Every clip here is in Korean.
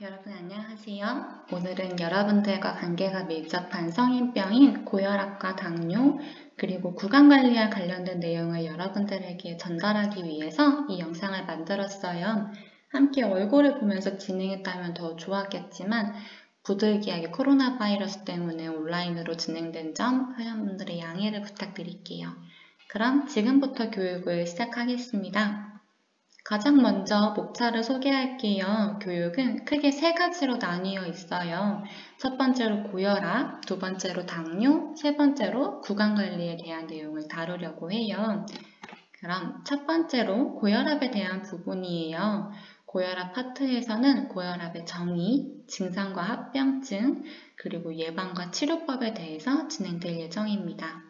여러분 안녕하세요. 오늘은 여러분들과 관계가 밀접한 성인병인 고혈압과 당뇨 그리고 구강관리와 관련된 내용을 여러분들에게 전달하기 위해서 이 영상을 만들었어요. 함께 얼굴을 보면서 진행했다면 더 좋았겠지만 부득이하게 코로나 바이러스 때문에 온라인으로 진행된 점 회원분들의 양해를 부탁드릴게요. 그럼 지금부터 교육을 시작하겠습니다. 가장 먼저 목차를 소개할게요. 교육은 크게 세 가지로 나뉘어 있어요. 첫 번째로 고혈압, 두 번째로 당뇨, 세 번째로 구강관리에 대한 내용을 다루려고 해요. 그럼 첫 번째로 고혈압에 대한 부분이에요. 고혈압 파트에서는 고혈압의 정의, 증상과 합병증, 그리고 예방과 치료법에 대해서 진행될 예정입니다.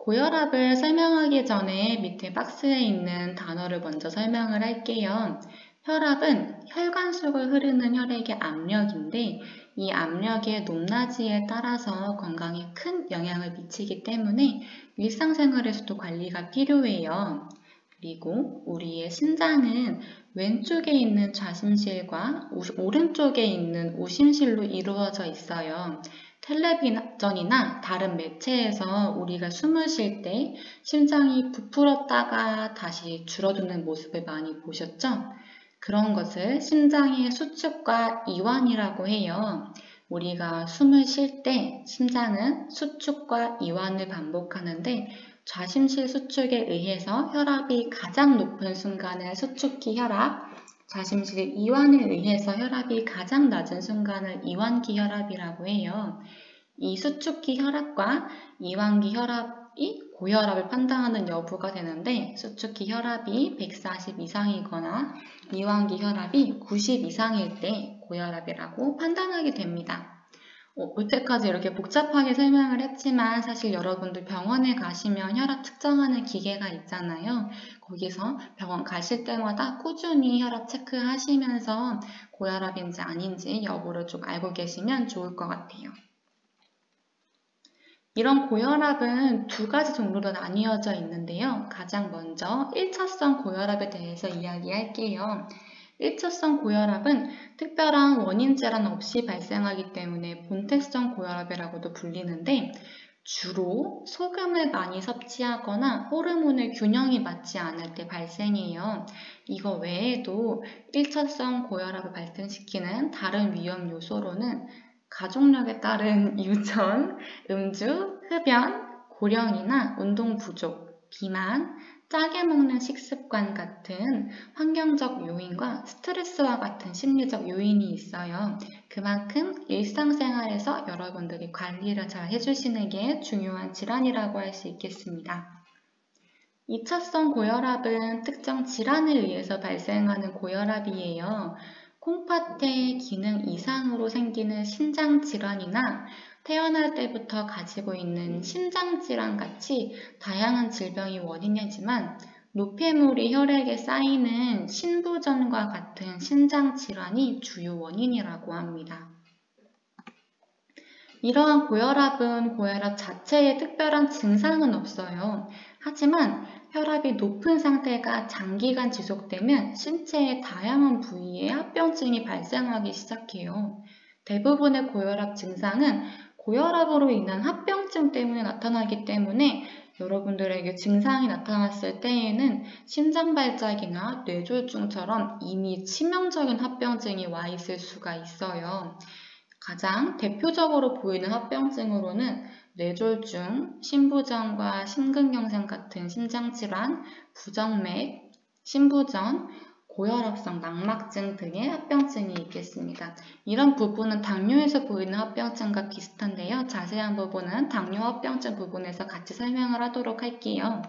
고혈압을 설명하기 전에 밑에 박스에 있는 단어를 먼저 설명을 할게요. 혈압은 혈관 속을 흐르는 혈액의 압력인데 이 압력의 높낮이에 따라서 건강에 큰 영향을 미치기 때문에 일상생활에서도 관리가 필요해요. 그리고 우리의 심장은 왼쪽에 있는 좌심실과 오른쪽에 있는 우심실로 이루어져 있어요. 텔레비전이나 다른 매체에서 우리가 숨을 쉴 때 심장이 부풀었다가 다시 줄어드는 모습을 많이 보셨죠? 그런 것을 심장의 수축과 이완이라고 해요. 우리가 숨을 쉴 때 심장은 수축과 이완을 반복하는데 좌심실 수축에 의해서 혈압이 가장 높은 순간을 수축기 혈압, 좌심실 이완에 의해서 혈압이 가장 낮은 순간을 이완기 혈압이라고 해요. 이 수축기 혈압과 이완기 혈압이 고혈압을 판단하는 여부가 되는데 수축기 혈압이 140 이상이거나 이완기 혈압이 90 이상일 때 고혈압이라고 판단하게 됩니다. 여태까지 이렇게 복잡하게 설명을 했지만 사실 여러분들 병원에 가시면 혈압 측정하는 기계가 있잖아요. 거기서 병원 가실 때마다 꾸준히 혈압 체크하시면서 고혈압인지 아닌지 여부를 좀 알고 계시면 좋을 것 같아요. 이런 고혈압은 두 가지 종류로 나뉘어져 있는데요. 가장 먼저 1차성 고혈압에 대해서 이야기할게요. 1차성 고혈압은 특별한 원인 질환 없이 발생하기 때문에 본태성 고혈압이라고도 불리는데 주로 소금을 많이 섭취하거나 호르몬의 균형이 맞지 않을 때 발생해요. 이거 외에도 1차성 고혈압을 발생시키는 다른 위험 요소로는 가족력에 따른 유전, 음주, 흡연, 고령이나 운동 부족, 비만, 짜게 먹는 식습관 같은 환경적 요인과 스트레스와 같은 심리적 요인이 있어요. 그만큼 일상생활에서 여러분들이 관리를 잘 해주시는 게 중요한 질환이라고 할 수 있겠습니다. 2차성 고혈압은 특정 질환에 의해서 발생하는 고혈압이에요. 콩팥의 기능 이상으로 생기는 신장질환이나 태어날 때부터 가지고 있는 심장질환 같이 다양한 질병이 원인이지만 노폐물이 혈액에 쌓이는 신부전과 같은 신장질환이 주요 원인이라고 합니다. 이러한 고혈압은 고혈압 자체에 특별한 증상은 없어요. 하지만 혈압이 높은 상태가 장기간 지속되면 신체의 다양한 부위에 합병증이 발생하기 시작해요. 대부분의 고혈압 증상은 고혈압으로 인한 합병증 때문에 나타나기 때문에 여러분들에게 증상이 나타났을 때에는 심장발작이나 뇌졸중처럼 이미 치명적인 합병증이 와 있을 수가 있어요. 가장 대표적으로 보이는 합병증으로는 뇌졸중, 심부전과 심근경색 같은 심장질환, 부정맥, 심부전, 고혈압성 낙막증 등의 합병증이 있겠습니다. 이런 부분은 당뇨에서 보이는 합병증과 비슷한데요. 자세한 부분은 당뇨 합병증 부분에서 같이 설명을 하도록 할게요.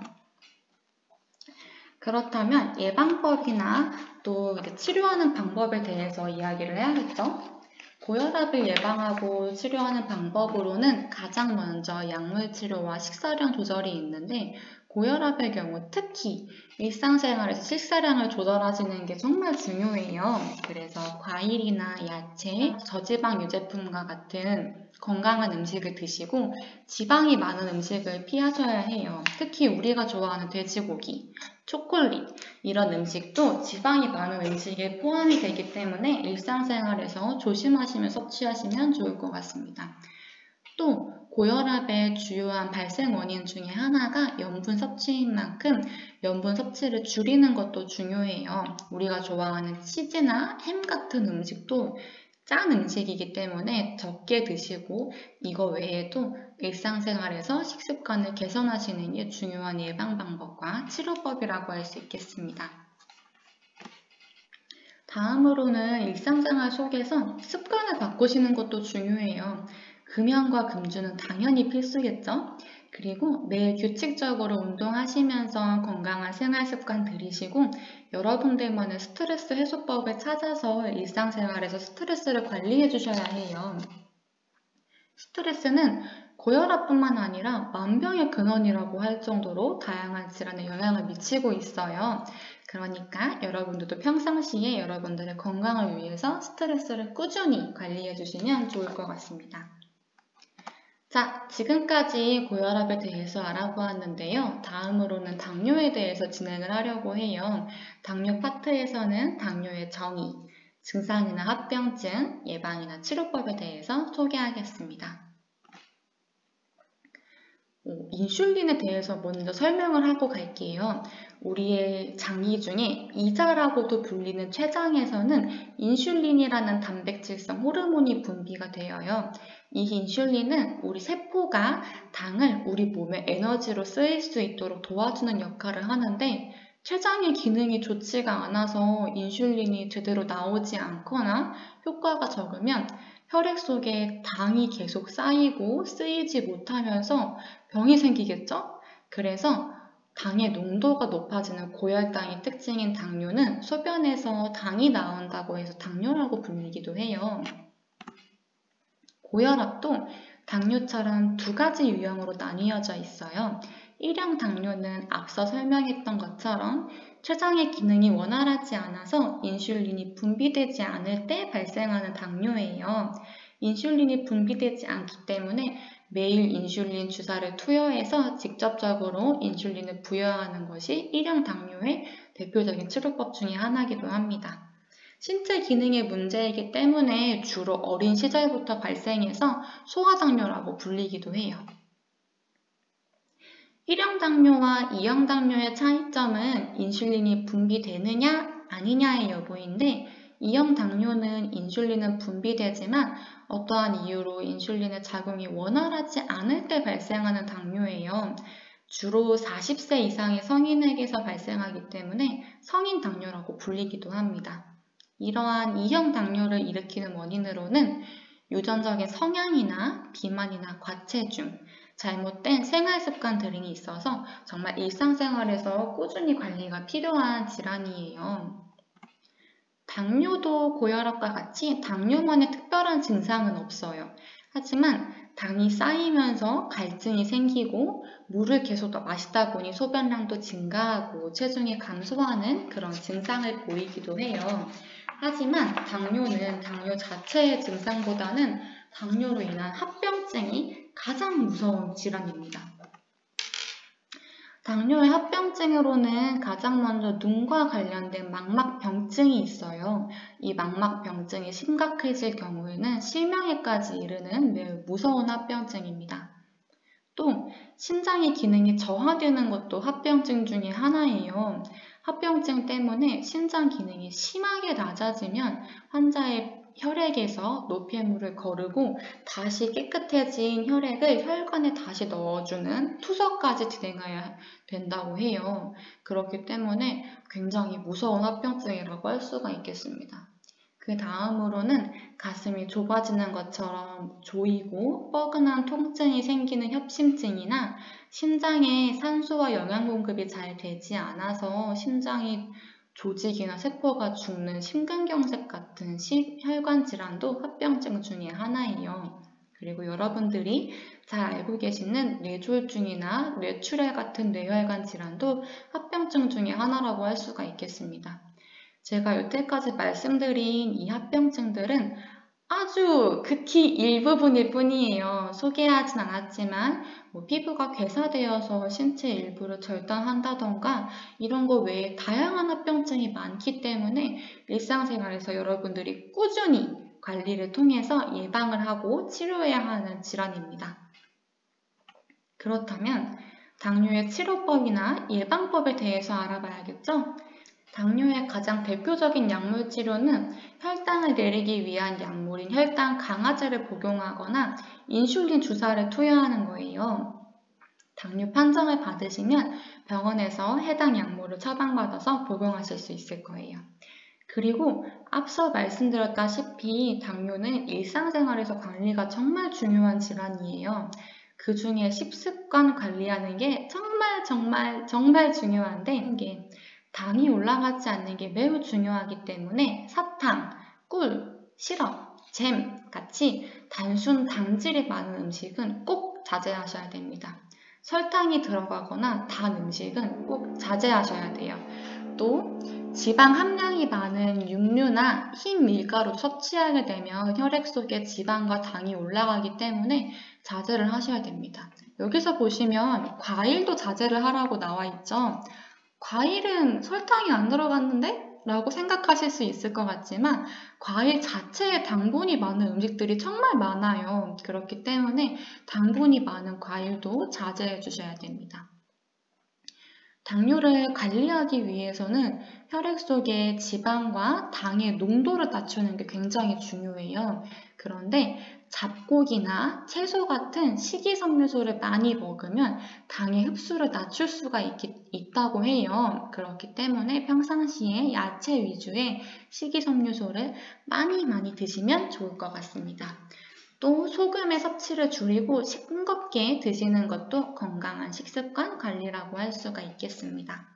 그렇다면 예방법이나 또 치료하는 방법에 대해서 이야기를 해야겠죠? 고혈압을 예방하고 치료하는 방법으로는 가장 먼저 약물 치료와 식사량 조절이 있는데 고혈압의 경우 특히 일상생활에서 식사량을 조절하시는 게 정말 중요해요. 그래서 과일이나 야채, 저지방 유제품과 같은 건강한 음식을 드시고 지방이 많은 음식을 피하셔야 해요. 특히 우리가 좋아하는 돼지고기, 초콜릿 이런 음식도 지방이 많은 음식에 포함이 되기 때문에 일상생활에서 조심하시며 섭취하시면 좋을 것 같습니다. 또 고혈압의 주요한 발생 원인 중에 하나가 염분 섭취인 만큼 염분 섭취를 줄이는 것도 중요해요. 우리가 좋아하는 치즈나 햄 같은 음식도 짠 음식이기 때문에 적게 드시고 이거 외에도 일상생활에서 식습관을 개선하시는 게 중요한 예방 방법과 치료법이라고 할 수 있겠습니다. 다음으로는 일상생활 속에서 습관을 바꾸시는 것도 중요해요. 금연과 금주는 당연히 필수겠죠? 그리고 매일 규칙적으로 운동하시면서 건강한 생활 습관 들이시고 여러분들만의 스트레스 해소법을 찾아서 일상생활에서 스트레스를 관리해 주셔야 해요. 스트레스는 고혈압뿐만 아니라 만병의 근원이라고 할 정도로 다양한 질환에 영향을 미치고 있어요. 그러니까 여러분들도 평상시에 여러분들의 건강을 위해서 스트레스를 꾸준히 관리해 주시면 좋을 것 같습니다. 자, 지금까지 고혈압에 대해서 알아보았는데요. 다음으로는 당뇨에 대해서 진행을 하려고 해요. 당뇨 파트에서는 당뇨의 정의, 증상이나 합병증, 예방이나 치료법에 대해서 소개하겠습니다. 인슐린에 대해서 먼저 설명을 하고 갈게요. 우리의 장기 중에 이자라고도 불리는 췌장에서는 인슐린이라는 단백질성 호르몬이 분비가 되어요. 이 인슐린은 우리 세포가 당을 우리 몸의 에너지로 쓰일 수 있도록 도와주는 역할을 하는데 췌장의 기능이 좋지가 않아서 인슐린이 제대로 나오지 않거나 효과가 적으면 혈액 속에 당이 계속 쌓이고 쓰이지 못하면서 병이 생기겠죠? 그래서 당의 농도가 높아지는 고혈당의 특징인 당뇨는 소변에서 당이 나온다고 해서 당뇨라고 불리기도 해요. 고혈압도 당뇨처럼 두 가지 유형으로 나뉘어져 있어요. 1형 당뇨는 앞서 설명했던 것처럼 췌장의 기능이 원활하지 않아서 인슐린이 분비되지 않을 때 발생하는 당뇨예요. 인슐린이 분비되지 않기 때문에 매일 인슐린 주사를 투여해서 직접적으로 인슐린을 부여하는 것이 1형 당뇨의 대표적인 치료법 중에 하나이기도 합니다. 신체 기능의 문제이기 때문에 주로 어린 시절부터 발생해서 소아당뇨라고 불리기도 해요. 1형 당뇨와 2형 당뇨의 차이점은 인슐린이 분비되느냐 아니냐의 여부인데 2형 당뇨는 인슐린은 분비되지만 어떠한 이유로 인슐린의 작용이 원활하지 않을 때 발생하는 당뇨예요. 주로 40세 이상의 성인에게서 발생하기 때문에 성인 당뇨라고 불리기도 합니다. 이러한 2형 당뇨를 일으키는 원인으로는 유전적인 성향이나 비만이나 과체중, 잘못된 생활습관 등이 있어서 정말 일상생활에서 꾸준히 관리가 필요한 질환이에요. 당뇨도 고혈압과 같이 당뇨만의 특별한 증상은 없어요. 하지만 당이 쌓이면서 갈증이 생기고 물을 계속 더 마시다 보니 소변량도 증가하고 체중이 감소하는 그런 증상을 보이기도 해요. 하지만 당뇨는 당뇨 자체의 증상보다는 당뇨로 인한 합병증이 가장 무서운 질환입니다. 당뇨의 합병증으로는 가장 먼저 눈과 관련된 망막병증이 있어요. 이 망막병증이 심각해질 경우에는 실명에까지 이르는 매우 무서운 합병증입니다. 또 심장의 기능이 저하되는 것도 합병증 중에 하나예요. 합병증 때문에 심장 기능이 심하게 낮아지면 환자의 혈액에서 노폐물을 거르고 다시 깨끗해진 혈액을 혈관에 다시 넣어주는 투석까지 진행해야 된다고 해요. 그렇기 때문에 굉장히 무서운 합병증이라고 할 수가 있겠습니다. 그 다음으로는 가슴이 좁아지는 것처럼 조이고 뻐근한 통증이 생기는 협심증이나 심장에 산소와 영양 공급이 잘 되지 않아서 심장이 조직이나 세포가 죽는 심근경색 같은 혈관 질환도 합병증 중에 하나예요. 그리고 여러분들이 잘 알고 계시는 뇌졸중이나 뇌출혈 같은 뇌혈관 질환도 합병증 중에 하나라고 할 수가 있겠습니다. 제가 여태까지 말씀드린 이 합병증들은 아주 극히 일부분일 뿐이에요. 소개하진 않았지만 피부가 괴사되어서 신체 일부를 절단한다던가 이런 거 외에 다양한 합병증이 많기 때문에 일상생활에서 여러분들이 꾸준히 관리를 통해서 예방을 하고 치료해야 하는 질환입니다. 그렇다면 당뇨의 치료법이나 예방법에 대해서 알아봐야겠죠? 당뇨의 가장 대표적인 약물 치료는 혈당을 내리기 위한 약물인 혈당 강화제를 복용하거나 인슐린 주사를 투여하는 거예요. 당뇨 판정을 받으시면 병원에서 해당 약물을 처방받아서 복용하실 수 있을 거예요. 그리고 앞서 말씀드렸다시피 당뇨는 일상생활에서 관리가 정말 중요한 질환이에요. 그 중에 식습관 관리하는 게 정말 중요한데 당이 올라가지 않는 게 매우 중요하기 때문에 사탕, 꿀, 시럽, 잼 같이 단순 당질이 많은 음식은 꼭 자제하셔야 됩니다. 설탕이 들어가거나 단 음식은 꼭 자제하셔야 돼요. 또 지방 함량이 많은 육류나 흰 밀가루 섭취하게 되면 혈액 속에 지방과 당이 올라가기 때문에 자제를 하셔야 됩니다. 여기서 보시면 과일도 자제를 하라고 나와 있죠. 과일은 설탕이 안 들어갔는데? 라고 생각하실 수 있을 것 같지만 과일 자체에 당분이 많은 음식들이 정말 많아요. 그렇기 때문에 당분이 많은 과일도 자제해 주셔야 됩니다. 당뇨를 관리하기 위해서는 혈액 속의 지방과 당의 농도를 낮추는 게 굉장히 중요해요. 그런데 잡곡이나 채소 같은 식이섬유소를 많이 먹으면 당의 흡수를 낮출 수가 있다고 해요. 그렇기 때문에 평상시에 야채 위주의 식이섬유소를 많이 드시면 좋을 것 같습니다. 또 소금의 섭취를 줄이고 싱겁게 드시는 것도 건강한 식습관 관리라고 할 수가 있겠습니다.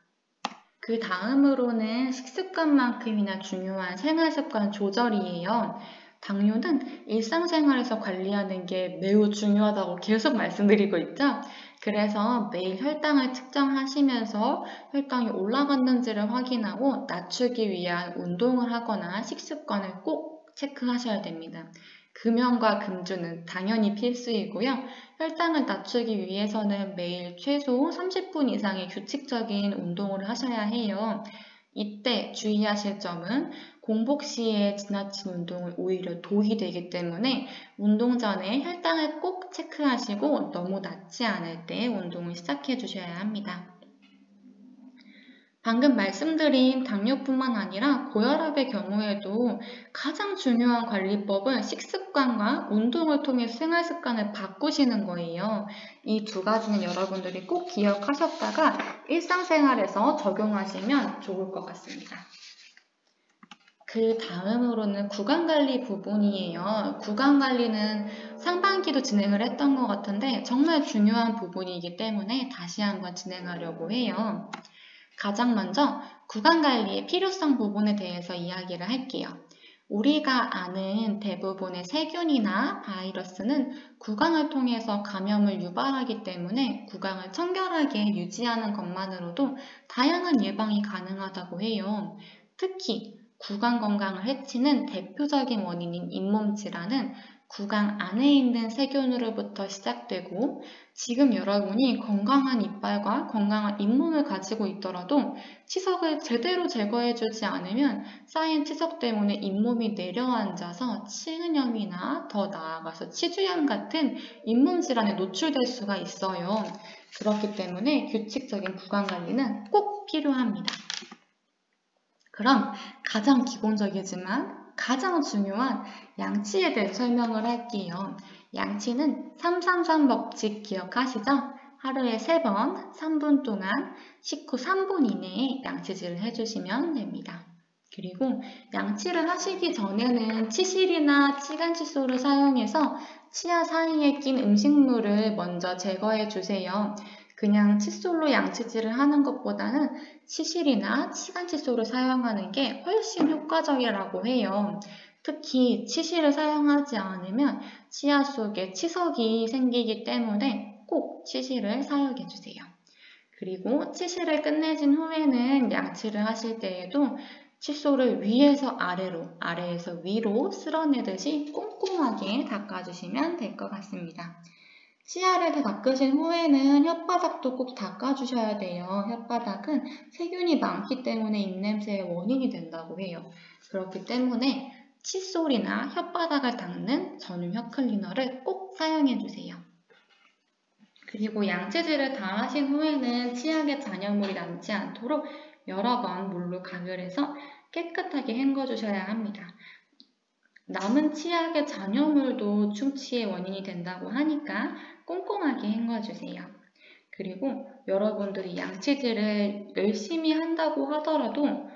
그 다음으로는 식습관만큼이나 중요한 생활습관 조절이에요. 당뇨는 일상생활에서 관리하는 게 매우 중요하다고 계속 말씀드리고 있죠. 그래서 매일 혈당을 측정하시면서 혈당이 올라갔는지를 확인하고 낮추기 위한 운동을 하거나 식습관을 꼭 체크하셔야 됩니다. 금연과 금주는 당연히 필수이고요. 혈당을 낮추기 위해서는 매일 최소 30분 이상의 규칙적인 운동을 하셔야 해요. 이때 주의하실 점은 공복 시에 지나친 운동은 오히려 독이 되기 때문에 운동 전에 혈당을 꼭 체크하시고 너무 낮지 않을 때 운동을 시작해 주셔야 합니다. 방금 말씀드린 당뇨뿐만 아니라 고혈압의 경우에도 가장 중요한 관리법은 식습관과 운동을 통해 생활습관을 바꾸시는 거예요. 이 두 가지는 여러분들이 꼭 기억하셨다가 일상생활에서 적용하시면 좋을 것 같습니다. 그 다음으로는 구강관리 부분이에요. 구강관리는 상반기도 진행을 했던 것 같은데 정말 중요한 부분이기 때문에 다시 한번 진행하려고 해요. 가장 먼저 구강관리의 필요성 부분에 대해서 이야기를 할게요. 우리가 아는 대부분의 세균이나 바이러스는 구강을 통해서 감염을 유발하기 때문에 구강을 청결하게 유지하는 것만으로도 다양한 예방이 가능하다고 해요. 특히 구강 건강을 해치는 대표적인 원인인 잇몸 질환은 구강 안에 있는 세균으로부터 시작되고 지금 여러분이 건강한 이빨과 건강한 잇몸을 가지고 있더라도 치석을 제대로 제거해주지 않으면 쌓인 치석 때문에 잇몸이 내려앉아서 치근염이나 더 나아가서 치주염 같은 잇몸 질환에 노출될 수가 있어요. 그렇기 때문에 규칙적인 구강 관리는 꼭 필요합니다. 그럼 가장 기본적이지만 가장 중요한 양치에 대해 설명을 할게요. 양치는 333 법칙 기억하시죠? 하루에 3번 3분 동안 식후 3분 이내에 양치질을 해주시면 됩니다. 그리고 양치를 하시기 전에는 치실이나 치간칫솔을 사용해서 치아 사이에 낀 음식물을 먼저 제거해 주세요. 그냥 칫솔로 양치질을 하는 것보다는 치실이나 치간칫솔을 사용하는 게 훨씬 효과적이라고 해요. 특히 치실을 사용하지 않으면 치아 속에 치석이 생기기 때문에 꼭 치실을 사용해주세요. 그리고 치실을 끝내신 후에는 양치를 하실 때에도 칫솔을 위에서 아래로, 아래에서 위로 쓸어내듯이 꼼꼼하게 닦아주시면 될 것 같습니다. 치아를 다 닦으신 후에는 혓바닥도 꼭 닦아주셔야 돼요. 혓바닥은 세균이 많기 때문에 입냄새의 원인이 된다고 해요. 그렇기 때문에 칫솔이나 혓바닥을 닦는 전용 혓클리너를 꼭 사용해주세요. 그리고 양치질을 다 하신 후에는 치약에 잔여물이 남지 않도록 여러 번 물로 가글해서 깨끗하게 헹궈주셔야 합니다. 남은 치약의 잔여물도 충치의 원인이 된다고 하니까 꼼꼼하게 헹궈주세요. 그리고 여러분들이 양치질을 열심히 한다고 하더라도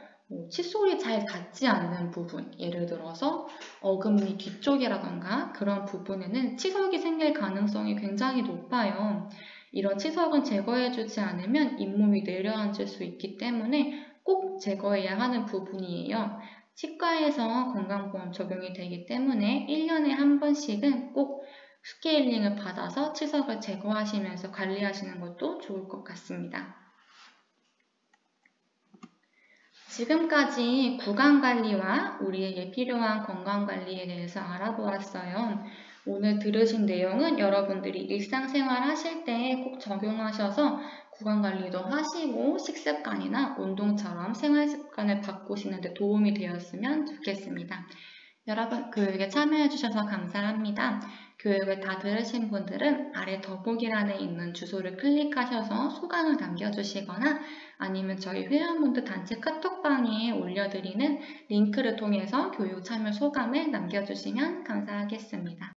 칫솔이 잘 닿지 않는 부분, 예를 들어서 어금니 뒤쪽이라던가 그런 부분에는 치석이 생길 가능성이 굉장히 높아요. 이런 치석은 제거해주지 않으면 잇몸이 내려앉을 수 있기 때문에 꼭 제거해야 하는 부분이에요. 치과에서 건강보험 적용이 되기 때문에 1년에 한 번씩은 꼭 스케일링을 받아서 치석을 제거하시면서 관리하시는 것도 좋을 것 같습니다. 지금까지 구강관리와 우리에게 필요한 건강관리에 대해서 알아보았어요. 오늘 들으신 내용은 여러분들이 일상생활 하실 때 꼭 적용하셔서 구강관리도 하시고 식습관이나 운동처럼 생활습관을 바꾸시는 데 도움이 되었으면 좋겠습니다. 여러분, 교육에 참여해주셔서 감사합니다. 교육을 다 들으신 분들은 아래 더보기란에 있는 주소를 클릭하셔서 소감을 남겨주시거나 아니면 저희 회원분들 단체 카톡방에 올려드리는 링크를 통해서 교육 참여 소감을 남겨주시면 감사하겠습니다.